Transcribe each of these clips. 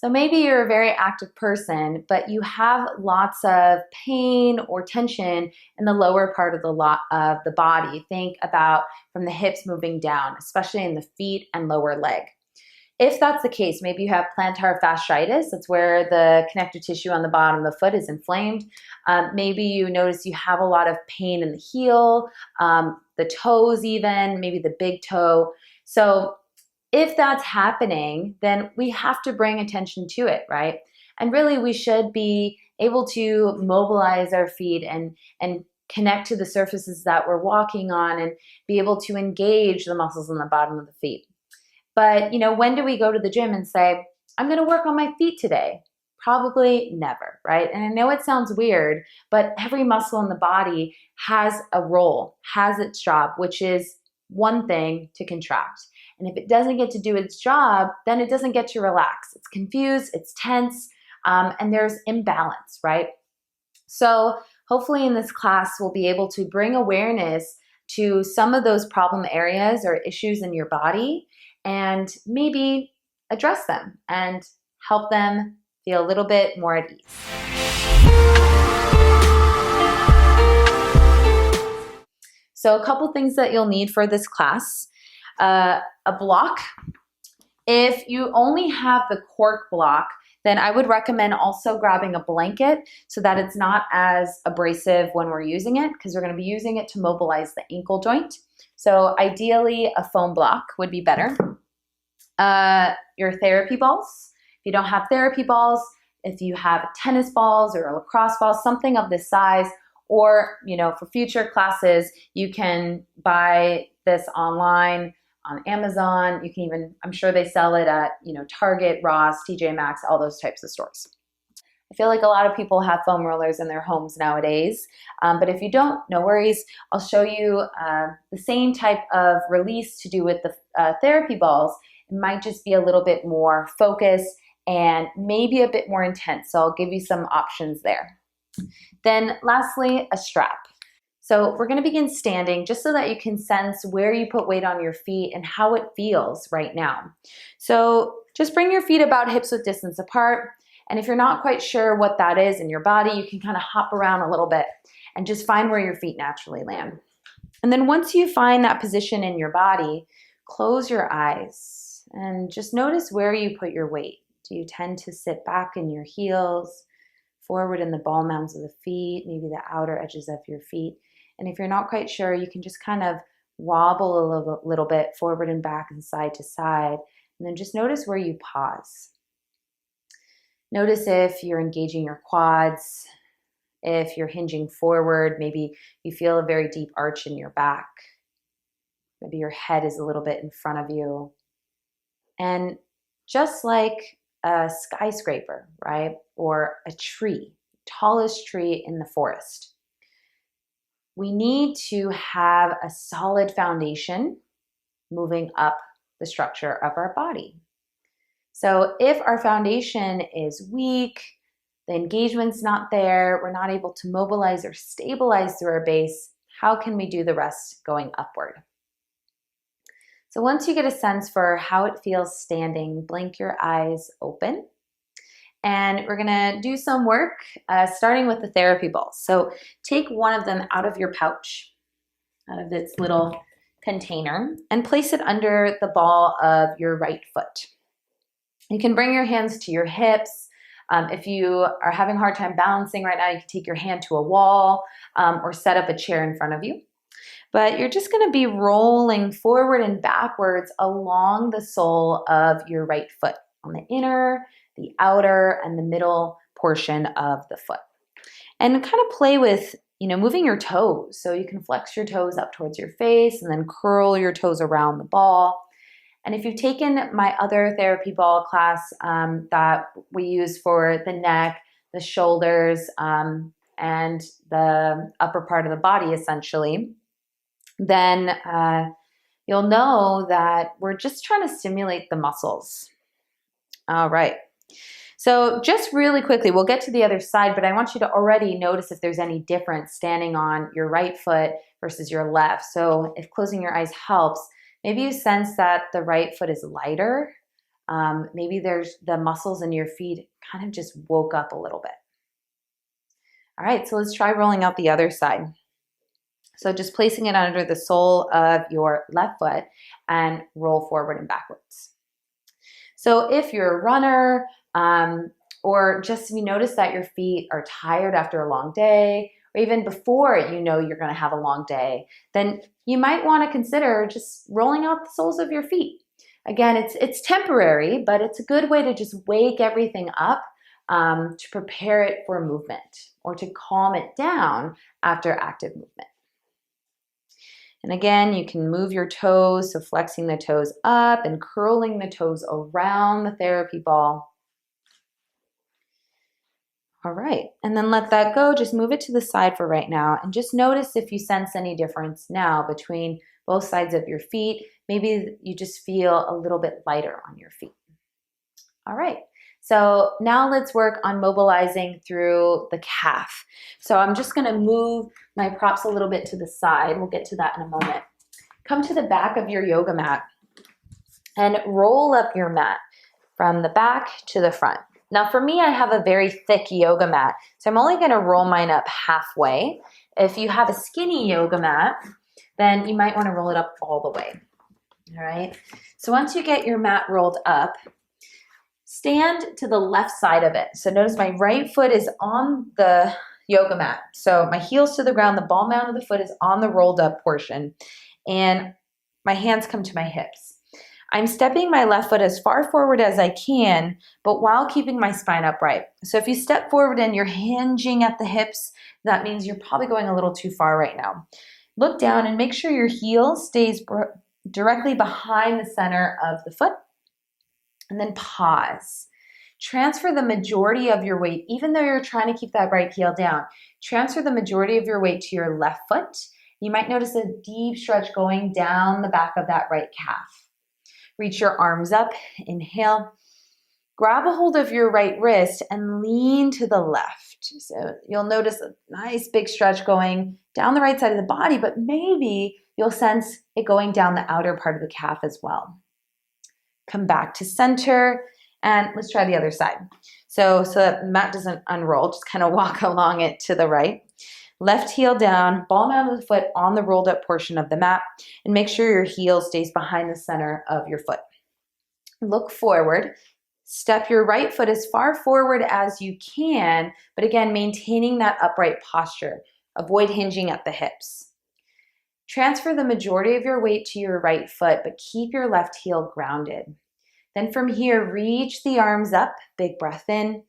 So maybe you're a very active person, but you have lots of pain or tension in the lower part of the body. Think about from the hips moving down, especially in the feet and lower leg. If that's the case, maybe you have plantar fasciitis. That's where the connective tissue on the bottom of the foot is inflamed. Maybe you notice you have a lot of pain in the heel, the toes even, maybe the big toe. So if that's happening, then we have to bring attention to it, right? And really, we should be able to mobilize our feet and connect to the surfaces that we're walking on and be able to engage the muscles on the bottom of the feet. But, when do we go to the gym and say, I'm going to work on my feet today? Probably never, right? And I know it sounds weird, but every muscle in the body has a role, has its job, which is one thing to contract. And if it doesn't get to do its job, then it doesn't get to relax. It's confused, it's tense, and there's imbalance, right? So hopefully in this class, we'll be able to bring awareness to some of those problem areas or issues in your body and maybe address them and help them feel a little bit more at ease. So a couple things that you'll need for this class. A block. If you only have the cork block, then I would recommend also grabbing a blanket so that it's not as abrasive when we're using it, because we're going to be using it to mobilize the ankle joint. So ideally, a foam block would be better. Your therapy balls. If you don't have therapy balls, if you have tennis balls or a lacrosse ball, something of this size, or, for future classes, you can buy this online on Amazon. You can even, I'm sure they sell it at, Target, Ross, TJ Maxx, all those types of stores. I feel like a lot of people have foam rollers in their homes nowadays, but if you don't, no worries. I'll show you the same type of release to do with the therapy balls. It might just be a little bit more focused and maybe a bit more intense. So I'll give you some options there. Then lastly, a strap. So we're going to begin standing just so that you can sense where you put weight on your feet and how it feels right now. So just bring your feet about hip-width distance apart. And if you're not quite sure what that is in your body, you can kind of hop around a little bit and just find where your feet naturally land. And then once you find that position in your body, close your eyes and just notice where you put your weight. Do you tend to sit back in your heels, forward in the ball mounds of the feet, maybe the outer edges of your feet? And if you're not quite sure, you can just kind of wobble a little bit forward and back and side to side. And then just notice where you pause. Notice if you're engaging your quads, if you're hinging forward, maybe you feel a very deep arch in your back. Maybe your head is a little bit in front of you. And just like a skyscraper, right? Or a tree, tallest tree in the forest. We need to have a solid foundation moving up the structure of our body. So if our foundation is weak, the engagement's not there, we're not able to mobilize or stabilize through our base, how can we do the rest going upward? So once you get a sense for how it feels standing, blink your eyes open. And we're gonna do some work, starting with the therapy balls. So take one of them out of your pouch, out of its little container, and place it under the ball of your right foot. You can bring your hands to your hips. If you are having a hard time balancing right now, you can take your hand to a wall or set up a chair in front of you. But you're just gonna be rolling forward and backwards along the sole of your right foot on the inner, the outer, and the middle portion of the foot. And kind of play with, moving your toes. So you can flex your toes up towards your face and then curl your toes around the ball. And if you've taken my other therapy ball class that we use for the neck, the shoulders, and the upper part of the body, essentially, then you'll know that we're just trying to stimulate the muscles. All right. So just really quickly, we'll get to the other side, but I want you to already notice if there's any difference standing on your right foot versus your left. So if closing your eyes helps, maybe you sense that the right foot is lighter Maybe there's the muscles in your feet kind of just woke up a little bit. All right, so let's try rolling out the other side. So just placing it under the sole of your left foot and roll forward and backwards. So if you're a runner, or just you notice that your feet are tired after a long day, or even before you know you're going to have a long day, then you might want to consider just rolling out the soles of your feet. Again, it's temporary, but it's a good way to just wake everything up, to prepare it for movement or to calm it down after active movement. And again, you can move your toes, so flexing the toes up and curling the toes around the therapy ball. All right, and then let that go. Just move it to the side for right now and just notice if you sense any difference now between both sides of your feet. Maybe you just feel a little bit lighter on your feet. All right, so now let's work on mobilizing through the calf. So I'm just gonna move my props a little bit to the side. We'll get to that in a moment. Come to the back of your yoga mat and roll up your mat from the back to the front. Now for me, I have a very thick yoga mat, so I'm only gonna roll mine up halfway. If you have a skinny yoga mat, then you might wanna roll it up all the way. All right, so once you get your mat rolled up, stand to the left side of it. So notice my right foot is on the yoga mat. So my heels to the ground, the ball mount of the foot is on the rolled up portion, and my hands come to my hips. I'm stepping my left foot as far forward as I can, but while keeping my spine upright. So if you step forward and you're hinging at the hips, that means you're probably going a little too far right now. Look down and make sure your heel stays directly behind the center of the foot. And then pause. Transfer the majority of your weight, even though you're trying to keep that right heel down, transfer the majority of your weight to your left foot. You might notice a deep stretch going down the back of that right calf. Reach your arms up, inhale. Grab a hold of your right wrist and lean to the left. So you'll notice a nice big stretch going down the right side of the body, but maybe you'll sense it going down the outer part of the calf as well. Come back to center, and let's try the other side. So that the mat doesn't unroll, just kind of walk along it to the right. Left heel down, ball mount of the foot on the rolled up portion of the mat, and make sure your heel stays behind the center of your foot. Look forward. Step your right foot as far forward as you can, but again, maintaining that upright posture. Avoid hinging at the hips. Transfer the majority of your weight to your right foot, but keep your left heel grounded. Then from here, reach the arms up, big breath in.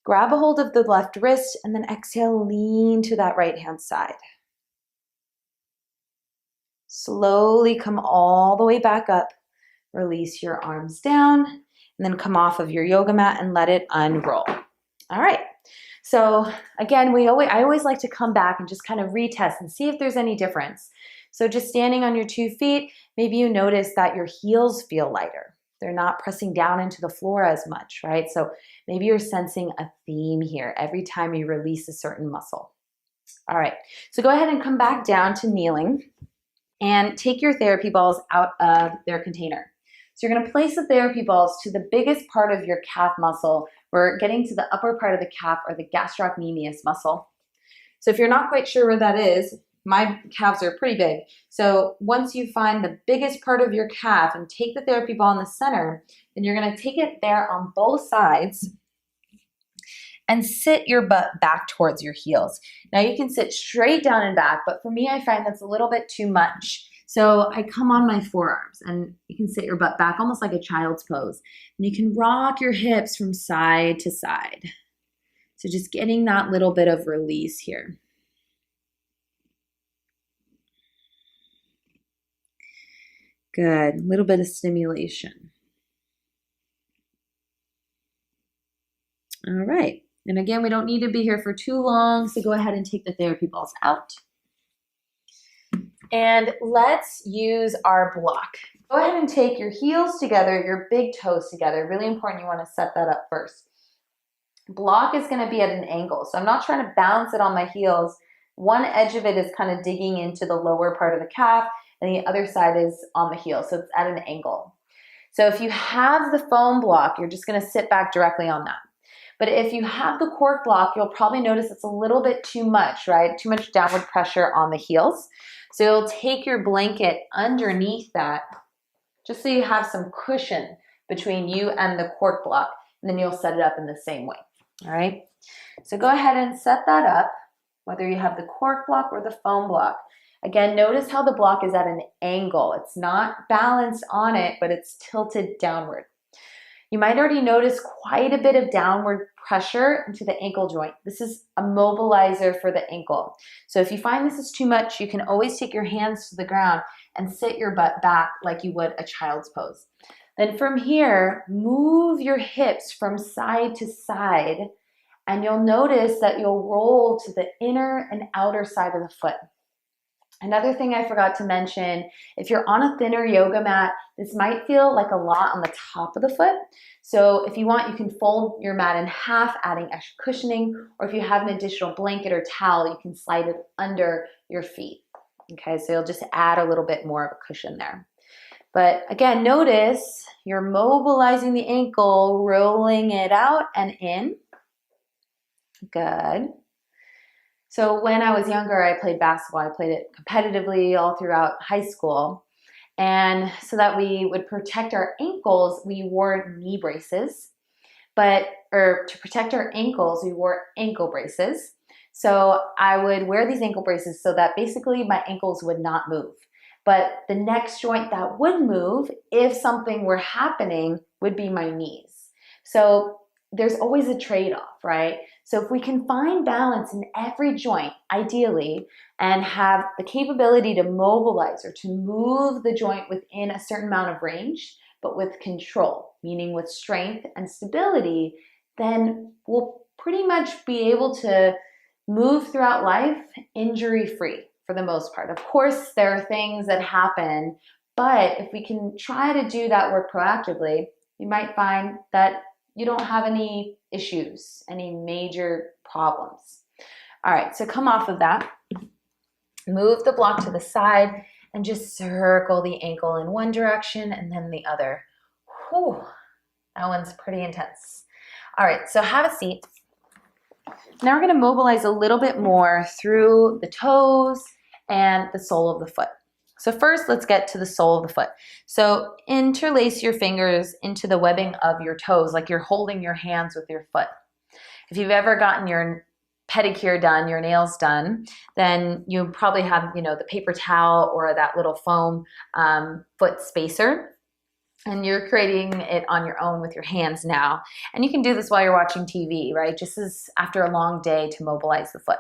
Grab a hold of the left wrist and then exhale, lean to that right hand side. Slowly come all the way back up. Release your arms down and then come off of your yoga mat and let it unroll. All right. So again, I always like to come back and just kind of retest and see if there's any difference. So just standing on your 2 feet, maybe you notice that your heels feel lighter. They're not pressing down into the floor as much, right? So maybe you're sensing a theme here every time you release a certain muscle. All right, so go ahead and come back down to kneeling and take your therapy balls out of their container. So you're gonna place the therapy balls to the biggest part of your calf muscle. We're getting to the upper part of the calf, or the gastrocnemius muscle. So if you're not quite sure where that is, my calves are pretty big. So once you find the biggest part of your calf and take the therapy ball in the center, then you're gonna take it there on both sides and sit your butt back towards your heels. Now you can sit straight down and back, but for me, I find that's a little bit too much. So I come on my forearms and you can sit your butt back almost like a child's pose. And you can rock your hips from side to side. So just getting that little bit of release here. Good, a little bit of stimulation. All right, and again, we don't need to be here for too long, so go ahead and take the therapy balls out. And let's use our block. Go ahead and take your heels together, your big toes together. Really important, you wanna set that up first. Block is gonna be at an angle, so I'm not trying to bounce it on my heels. One edge of it is kind of digging into the lower part of the calf, and the other side is on the heel, so it's at an angle. So if you have the foam block, you're just gonna sit back directly on that. But if you have the cork block, you'll probably notice it's a little bit too much, right? Too much downward pressure on the heels. So you'll take your blanket underneath that, just so you have some cushion between you and the cork block, and then you'll set it up in the same way, all right? So go ahead and set that up, whether you have the cork block or the foam block. Again, notice how the block is at an angle. It's not balanced on it, but it's tilted downward. You might already notice quite a bit of downward pressure into the ankle joint. This is a mobilizer for the ankle. So if you find this is too much, you can always take your hands to the ground and sit your butt back like you would a child's pose. Then from here, move your hips from side to side, and you'll notice that you'll roll to the inner and outer side of the foot. Another thing I forgot to mention, if you're on a thinner yoga mat, this might feel like a lot on the top of the foot. So if you want, you can fold your mat in half, adding extra cushioning, or if you have an additional blanket or towel, you can slide it under your feet. Okay, so you'll just add a little bit more of a cushion there. But again, notice you're mobilizing the ankle, rolling it out and in. Good. So when I was younger, I played basketball. I played it competitively all throughout high school. And so that we would protect our ankles, we wore knee braces. Or to protect our ankles, we wore ankle braces. So I would wear these ankle braces so that basically my ankles would not move. But the next joint that would move, if something were happening, would be my knees. So there's always a trade-off, right? So if we can find balance in every joint, ideally, and have the capability to mobilize or to move the joint within a certain amount of range, but with control, meaning with strength and stability, then we'll pretty much be able to move throughout life injury-free for the most part. Of course, there are things that happen, but if we can try to do that work proactively, you might find that you don't have any issues, any major problems. All right, so come off of that. Move the block to the side and just circle the ankle in one direction and then the other. Whew, that one's pretty intense. All right, so have a seat. Now we're gonna mobilize a little bit more through the toes and the sole of the foot. So first, let's get to the sole of the foot. So interlace your fingers into the webbing of your toes, like you're holding your hands with your foot. If you've ever gotten your pedicure done, your nails done, then you probably have, the paper towel or that little foam foot spacer, and you're creating it on your own with your hands now. And you can do this while you're watching TV, right? Just as after a long day to mobilize the foot.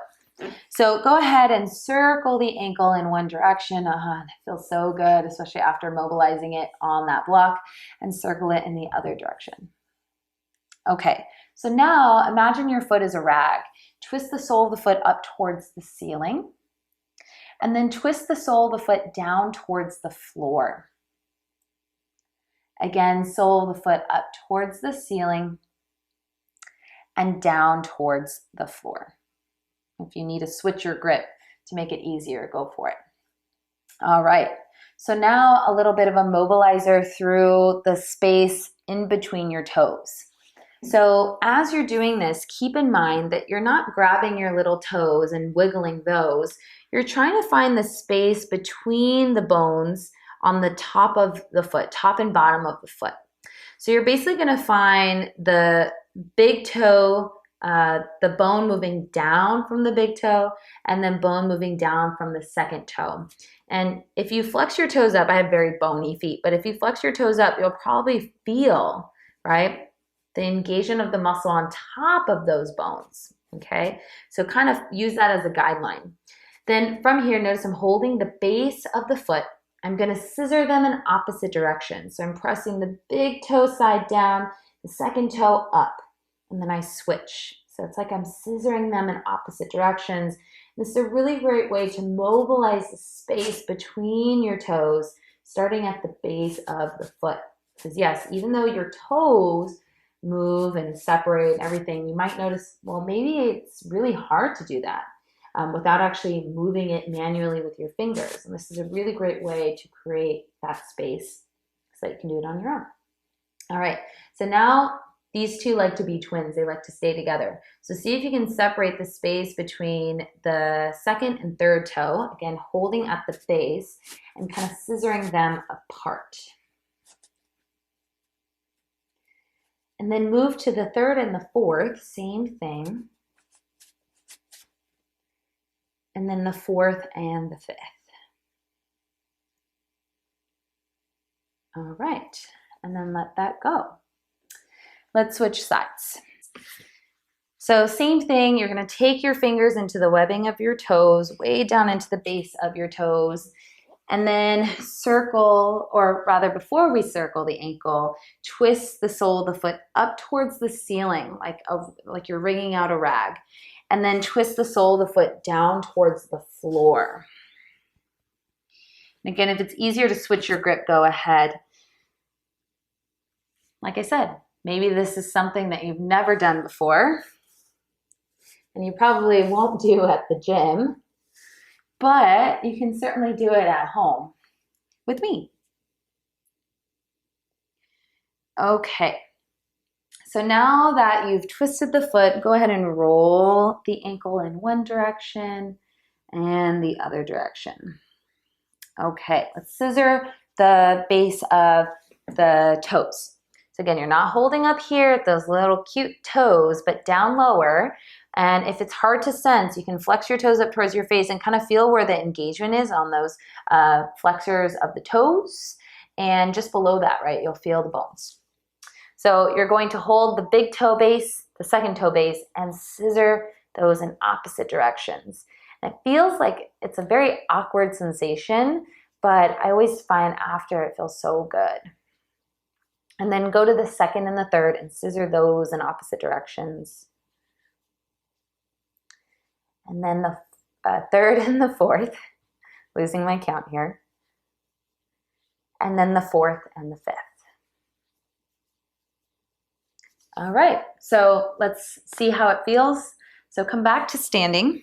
So go ahead and circle the ankle in one direction. That feels so good, especially after mobilizing it on that block, and circle it in the other direction. Okay, so now imagine your foot is a rag. Twist the sole of the foot up towards the ceiling, and then twist the sole of the foot down towards the floor. Again, sole of the foot up towards the ceiling and down towards the floor. If you need to switch your grip to make it easier, go for it. All right, so now a little bit of a mobilizer through the space in between your toes. So as you're doing this, keep in mind that you're not grabbing your little toes and wiggling those. You're trying to find the space between the bones on the top of the foot, top and bottom of the foot. So you're basically gonna find the big toe, the bone moving down from the big toe, and then bone moving down from the second toe. And if you flex your toes up, I have very bony feet, but if you flex your toes up, you'll probably feel, right, the engagement of the muscle on top of those bones, okay? So kind of use that as a guideline. Then from here, notice I'm holding the base of the foot. I'm gonna scissor them in opposite directions. So I'm pressing the big toe side down, the second toe up, and then I switch. So it's like I'm scissoring them in opposite directions. This is a really great way to mobilize the space between your toes, starting at the base of the foot. Because yes, even though your toes move and separate and everything, you might notice, well, maybe it's really hard to do that without actually moving it manually with your fingers. And this is a really great way to create that space so that you can do it on your own. All right, so now these two like to be twins. They like to stay together. So see if you can separate the space between the second and third toe, again, holding at the base and kind of scissoring them apart. And then move to the third and the fourth, same thing. And then the fourth and the fifth. All right, and then let that go. Let's switch sides. So same thing, you're gonna take your fingers into the webbing of your toes, way down into the base of your toes, and then circle, or rather before we circle the ankle, twist the sole of the foot up towards the ceiling, like you're wringing out a rag. And then twist the sole of the foot down towards the floor. And again, if it's easier to switch your grip, go ahead. Like I said, maybe this is something that you've never done before, and you probably won't do at the gym, but you can certainly do it at home with me. Okay, so now that you've twisted the foot, go ahead and roll the ankle in one direction and the other direction. Okay, let's scissor the base of the toes. So again, you're not holding up here at those little cute toes, but down lower. And if it's hard to sense, you can flex your toes up towards your face and kind of feel where the engagement is on those flexors of the toes. And just below that, right, you'll feel the bones. So you're going to hold the big toe base, the second toe base, and scissor those in opposite directions. And it feels like it's a very awkward sensation, but I always find after it feels so good. And then go to the second and the third and scissor those in opposite directions. And then the third and the fourth, losing my count here. And then the fourth and the fifth. All right, so let's see how it feels. So come back to standing.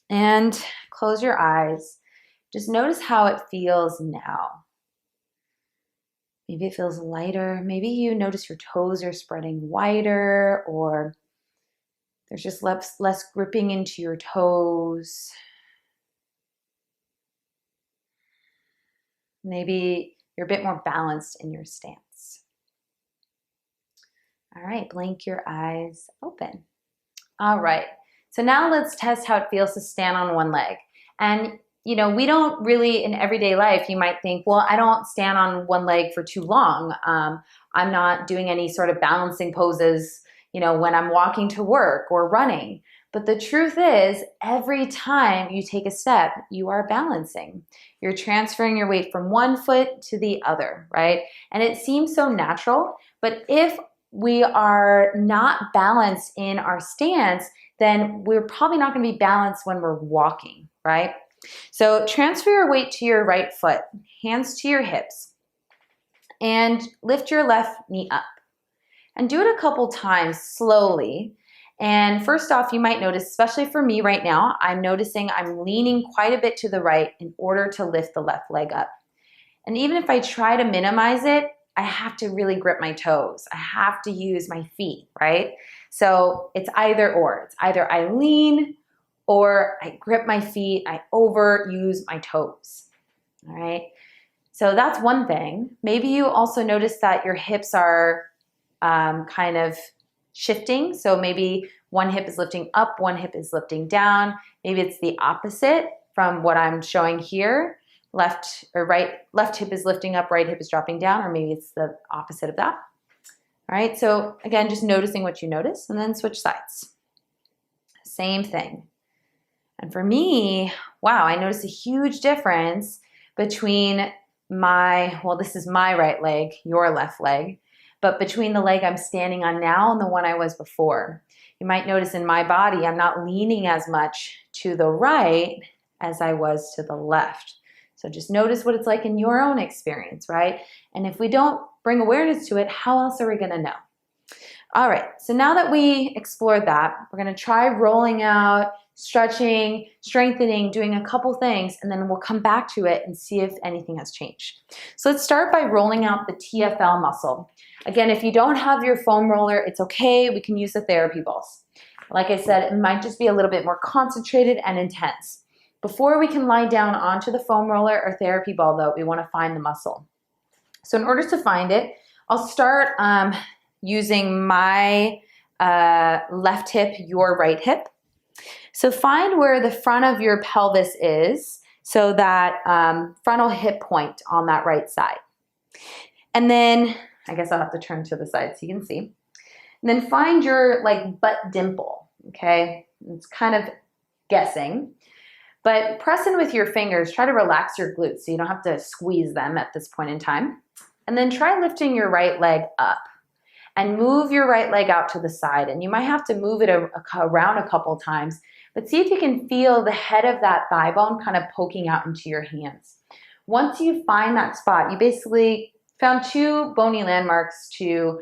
And close your eyes. Just notice how it feels now. Maybe it feels lighter. Maybe you notice your toes are spreading wider, or there's just less gripping into your toes. Maybe you're a bit more balanced in your stance. All right, blink your eyes open. All right, so now let's test how it feels to stand on one leg. And you know, we don't really, in everyday life, you might think, well, I don't stand on one leg for too long. I'm not doing any sort of balancing poses, you know, when I'm walking to work or running. But the truth is, every time you take a step, you are balancing. You're transferring your weight from one foot to the other, right? And it seems so natural, but if we are not balanced in our stance, then we're probably not going to be balanced when we're walking, right? So transfer your weight to your right foot, hands to your hips, and lift your left knee up. And do it a couple times slowly. And first off, you might notice, especially for me right now, I'm noticing I'm leaning quite a bit to the right in order to lift the left leg up. And even if I try to minimize it, I have to really grip my toes. I have to use my feet, right? So it's either or. It's either I lean or I grip my feet, I overuse my toes, all right? So that's one thing. Maybe you also notice that your hips are kind of shifting. So maybe one hip is lifting up, one hip is lifting down. Maybe it's the opposite from what I'm showing here. Left hip is lifting up, right hip is dropping down, or maybe it's the opposite of that. All right, so again, just noticing what you notice, and then switch sides. Same thing. And for me, wow, I noticed a huge difference between this is my right leg, your left leg, but between the leg I'm standing on now and the one I was before. You might notice in my body, I'm not leaning as much to the right as I was to the left. So just notice what it's like in your own experience, right? And if we don't bring awareness to it, how else are we gonna know? All right, so now that we explored that, we're gonna try rolling out, stretching, strengthening, doing a couple things, and then we'll come back to it and see if anything has changed. So let's start by rolling out the TFL muscle. Again, if you don't have your foam roller, it's okay. We can use the therapy balls. Like I said, it might just be a little bit more concentrated and intense. Before we can lie down onto the foam roller or therapy ball though, we want to find the muscle. So in order to find it, I'll start using my left hip, your right hip. So find where the front of your pelvis is, so that frontal hip point on that right side. And then, I guess I'll have to turn to the side so you can see. And then find your like butt dimple, okay? It's kind of guessing. But press in with your fingers, try to relax your glutes so you don't have to squeeze them at this point in time. And then try lifting your right leg up and move your right leg out to the side. And you might have to move it around a couple times, but see if you can feel the head of that thigh bone kind of poking out into your hands. Once you find that spot, you basically found 2 bony landmarks to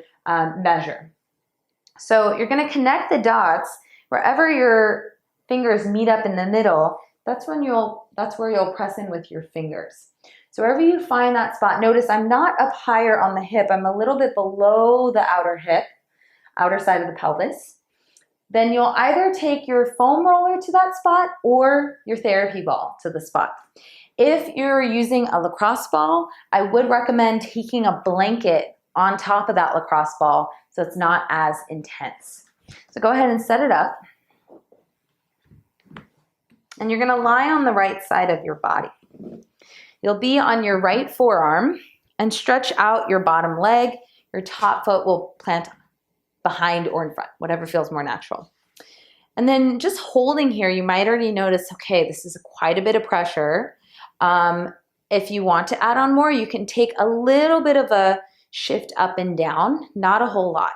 measure. So you're going to connect the dots wherever your fingers meet up in the middle. That's where you'll press in with your fingers. So wherever you find that spot, notice I'm not up higher on the hip. I'm a little bit below the outer hip, outer side of the pelvis. Then you'll either take your foam roller to that spot or your therapy ball to the spot. If you're using a lacrosse ball, I would recommend taking a blanket on top of that lacrosse ball so it's not as intense. So go ahead and set it up. And you're gonna lie on the right side of your body. You'll be on your right forearm and stretch out your bottom leg. Your top foot will plant behind or in front, whatever feels more natural. And then just holding here, you might already notice, okay, this is quite a bit of pressure. If you want to add on more, you can take a little bit of a shift up and down, not a whole lot.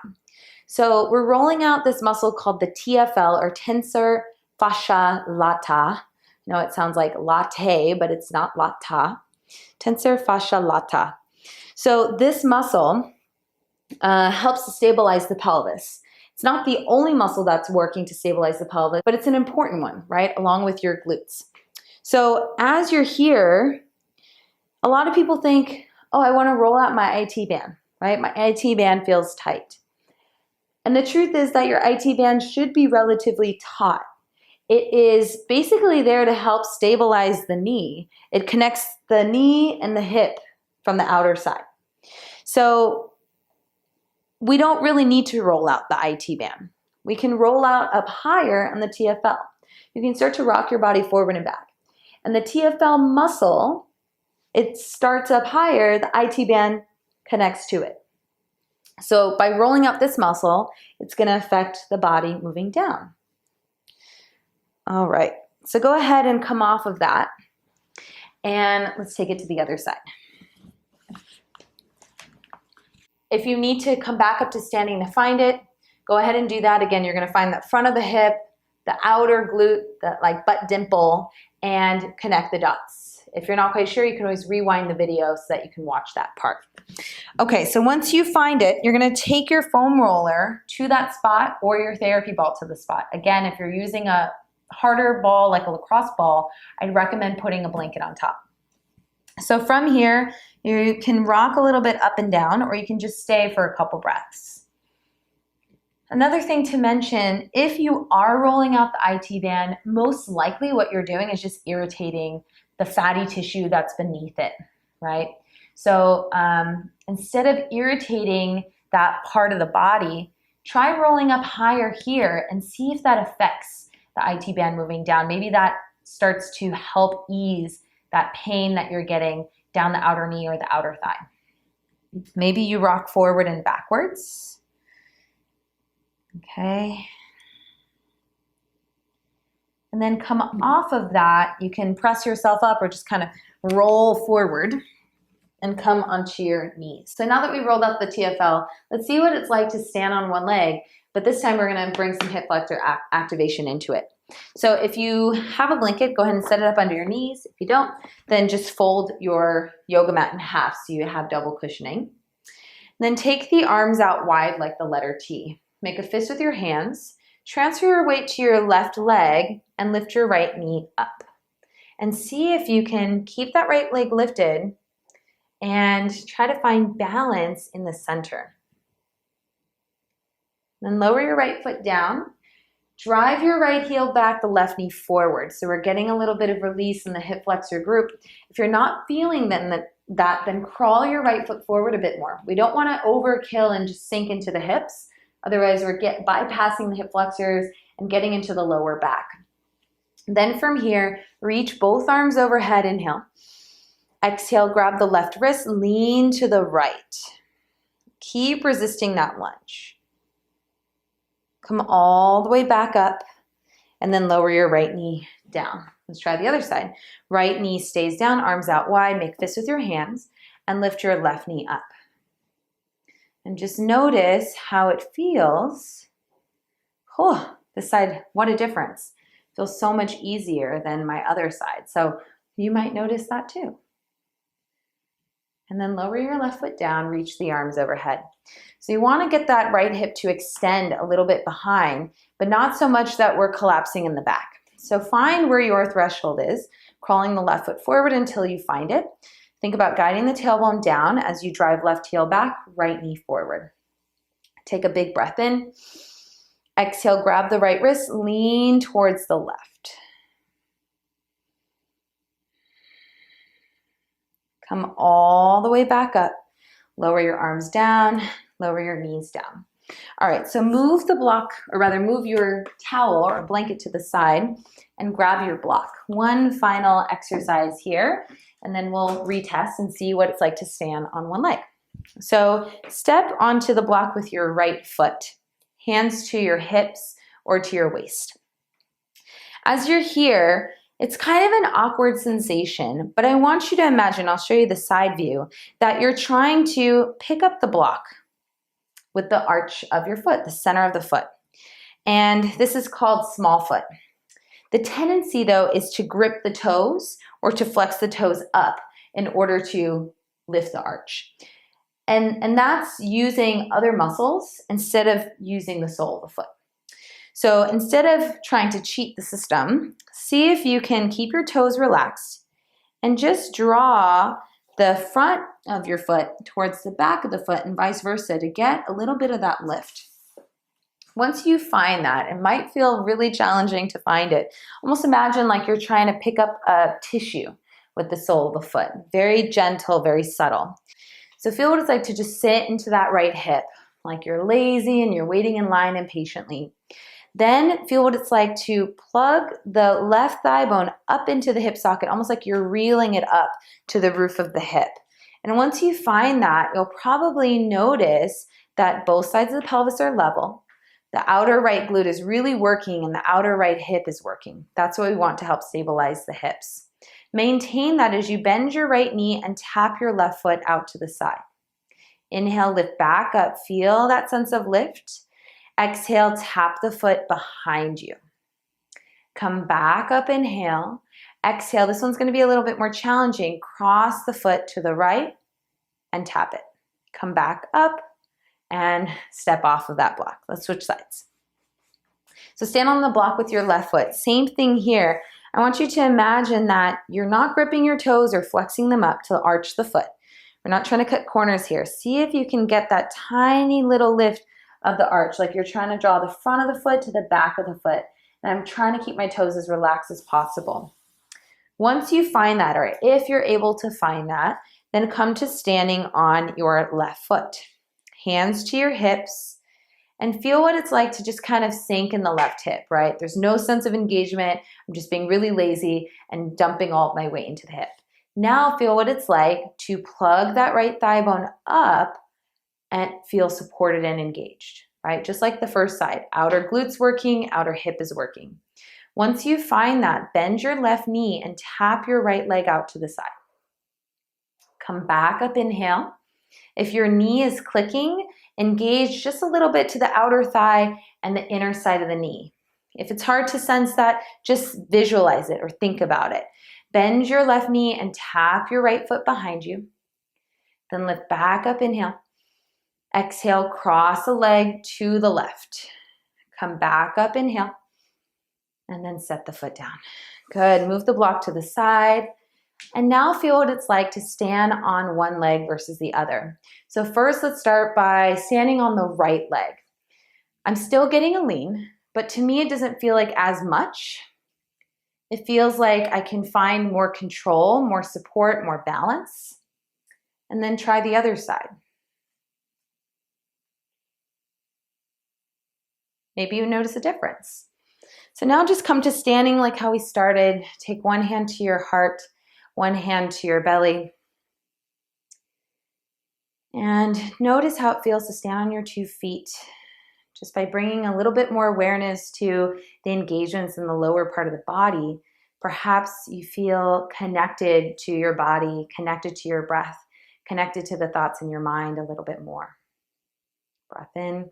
So we're rolling out this muscle called the TFL, or tensor fascia lata. I know it sounds like latte, but it's not lata. Tensor fascia lata. So this muscle helps to stabilize the pelvis. It's not the only muscle that's working to stabilize the pelvis, but it's an important one, right? Along with your glutes. So as you're here, a lot of people think, oh, I want to roll out my IT band, right? My IT band feels tight. And the truth is that your IT band should be relatively taut. It is basically there to help stabilize the knee. It connects the knee and the hip from the outer side. So we don't really need to roll out the IT band. We can roll out up higher on the TFL. You can start to rock your body forward and back. And the TFL muscle, it starts up higher, the IT band connects to it. So by rolling up this muscle, it's going to affect the body moving down. All right, so go ahead and come off of that, and let's take it to the other side. If you need to come back up to standing to find it, go ahead and do that. Again, you're going to find the front of the hip, the outer glute, the like butt dimple, and connect the dots. If you're not quite sure, you can always rewind the video so that you can watch that part. Okay, so once you find it, you're going to take your foam roller to that spot or your therapy ball to the spot. Again, if you're using a harder ball like a lacrosse ball, I'd recommend putting a blanket on top. So from here, you can rock a little bit up and down, or you can just stay for a couple breaths. Another thing to mention, if you are rolling out the IT band, most likely what you're doing is just irritating the fatty tissue that's beneath it, right? So instead of irritating that part of the body, try rolling up higher here and see if that affects the IT band moving down. Maybe that starts to help ease that pain that you're getting down the outer knee or the outer thigh. Maybe you rock forward and backwards. Okay. And then come off of that. You can press yourself up or just kind of roll forward and come onto your knees. So now that we rolled up the TFL, let's see what it's like to stand on one leg. But this time we're going to bring some hip flexor activation into it. So if you have a blanket, go ahead and set it up under your knees. If you don't, then just fold your yoga mat in half so you have double cushioning. And then take the arms out wide like the letter T. Make a fist with your hands. Transfer your weight to your left leg and lift your right knee up. And see if you can keep that right leg lifted and try to find balance in the center. Then lower your right foot down. Drive your right heel back, the left knee forward. So we're getting a little bit of release in the hip flexor group. If you're not feeling that, then crawl your right foot forward a bit more. We don't want to overkill and just sink into the hips. Otherwise, we're bypassing the hip flexors and getting into the lower back. Then from here, reach both arms overhead, inhale. Exhale, grab the left wrist, lean to the right. Keep resisting that lunge. Come all the way back up and then lower your right knee down. Let's try the other side. Right knee stays down, arms out wide, make fists with your hands and lift your left knee up. And just notice how it feels. Oh, this side, what a difference. Feels so much easier than my other side. So you might notice that too. And then lower your left foot down, reach the arms overhead. So you want to get that right hip to extend a little bit behind, but not so much that we're collapsing in the back. So find where your threshold is, crawling the left foot forward until you find it. Think about guiding the tailbone down as you drive left heel back, right knee forward. Take a big breath in. Exhale, grab the right wrist, lean towards the left. Come all the way back up. Lower your arms down, lower your knees down. All right, so move the block, or rather move your towel or blanket to the side and grab your block. One final exercise here, and then we'll retest and see what it's like to stand on one leg. So step onto the block with your right foot, hands to your hips or to your waist. As you're here, it's kind of an awkward sensation, but I want you to imagine, I'll show you the side view, that you're trying to pick up the block with the arch of your foot, the center of the foot. And this is called small foot. The tendency though is to grip the toes or to flex the toes up in order to lift the arch. And that's using other muscles instead of using the sole of the foot. So instead of trying to cheat the system, see if you can keep your toes relaxed and just draw the front of your foot towards the back of the foot and vice versa to get a little bit of that lift. Once you find that, it might feel really challenging to find it. Almost imagine like you're trying to pick up a tissue with the sole of the foot. Very gentle, very subtle. So feel what it's like to just sit into that right hip, like you're lazy and you're waiting in line impatiently. Then feel what it's like to plug the left thigh bone up into the hip socket, almost like you're reeling it up to the roof of the hip. And once you find that, you'll probably notice that both sides of the pelvis are level. The outer right glute is really working and the outer right hip is working. That's what we want to help stabilize the hips. Maintain that as you bend your right knee and tap your left foot out to the side. Inhale, lift back up. Feel that sense of lift. Exhale, tap the foot behind you. Come back up, inhale. Exhale, this one's going to be a little bit more challenging. Cross the foot to the right and tap it. Come back up and step off of that block. Let's switch sides. So stand on the block with your left foot. Same thing here. I want you to imagine that you're not gripping your toes or flexing them up to arch the foot. We're not trying to cut corners here. See if you can get that tiny little lift of the arch, like you're trying to draw the front of the foot to the back of the foot. And I'm trying to keep my toes as relaxed as possible. Once you find that, or if you're able to find that, then come to standing on your left foot. Hands to your hips and feel what it's like to just kind of sink in the left hip, right? There's no sense of engagement. I'm just being really lazy and dumping all of my weight into the hip. Now feel what it's like to plug that right thigh bone up and feel supported and engaged, right? Just like the first side, outer glutes working, outer hip is working. Once you find that, bend your left knee and tap your right leg out to the side. Come back up, inhale. If your knee is clicking, engage just a little bit to the outer thigh and the inner side of the knee. If it's hard to sense that, just visualize it or think about it. Bend your left knee and tap your right foot behind you. Then lift back up, inhale. Exhale, cross a leg to the left. Come back up, inhale, and then set the foot down. Good, move the block to the side. And now feel what it's like to stand on one leg versus the other. So first, let's start by standing on the right leg. I'm still getting a lean, but to me, it doesn't feel like as much. It feels like I can find more control, more support, more balance. And then try the other side. Maybe you notice a difference. So now just come to standing like how we started. Take one hand to your heart, one hand to your belly. And notice how it feels to stand on your 2 feet, just by bringing a little bit more awareness to the engagements in the lower part of the body. Perhaps you feel connected to your body, connected to your breath, connected to the thoughts in your mind a little bit more. Breath in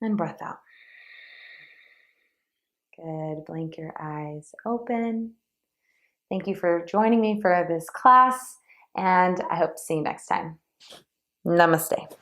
and breath out. Good. Blink your eyes open. Thank you for joining me for this class, and I hope to see you next time. Namaste.